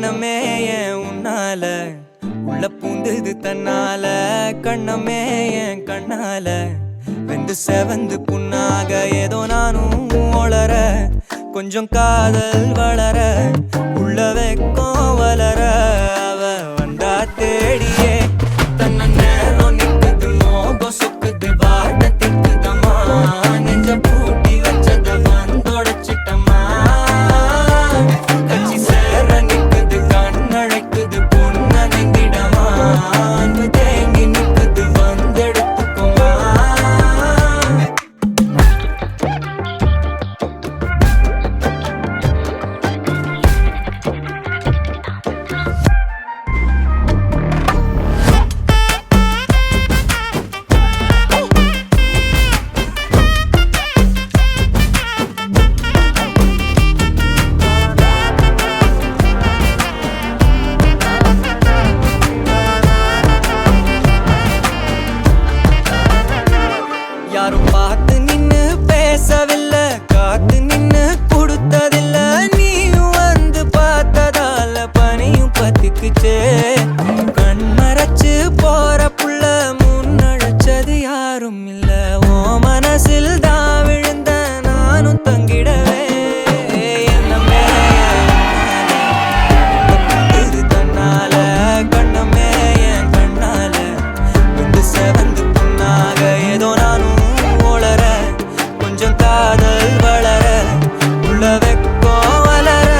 எண்ணமே ஏன் உன்னால உள்ள பூந்தது தன்னால கண்ணமே என் கண்ணால வெந்து செவந்து புண்ணாக ஏதோ நானும் ஒளர கொஞ்சம் காதல் வளர உள்ள வெக்கம் வளர அவ வந்தா தேடியே தன்ன நேரம் நிக்குது மோகம் சொக்குது வாட்ட திக்குதம்மா நெஞ்ச பூட்டி வச்சத வந்தொடச்சிட்டம்மா கட்சி சேர நிக்குது கண்ணழைக்குது பொண்ண நெங்கிடமா அன்பு தேங்கி நிக்குது வந்தெடுத்துக்குமா யாரும் பார்த்து நின்னு பேசவில்லை காத்து நின்னு கொடுத்ததில்ல நீயும் வந்து பார்த்ததால பனியும் பத்திக்குச்சே கண் மறைச்சு போற புள்ள முன்னழைச்சது யாரும் இல்ல ஓ மனசில் தான் விழுந்த நானும் தங்கிடவே என்னமே இது தன்னால கண்ணமே என் கண்ணால வந்து செவந்து புண்ணாக ஏதோ நானும் ஒளர கொஞ்சம் காதல் வளர உள்ள வெக்கோ வளர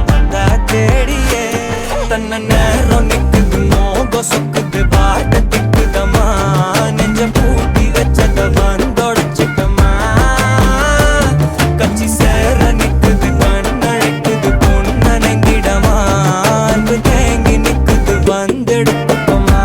வந்தா தேடியே தன்ன நேரம் நிக்குது மோகம் சொக்குது பாட்ட திக்குதம்மா நெஞ்ச பூட்டி வச்சத வந்தொடச்சிட்டம்மா கட்சி சேர நிக்குது கண்ணழைக்குது பொண்ண நெங்கிடமா அன்பு தேங்கி நிக்குது வந்தெடுத்துக்கம்மா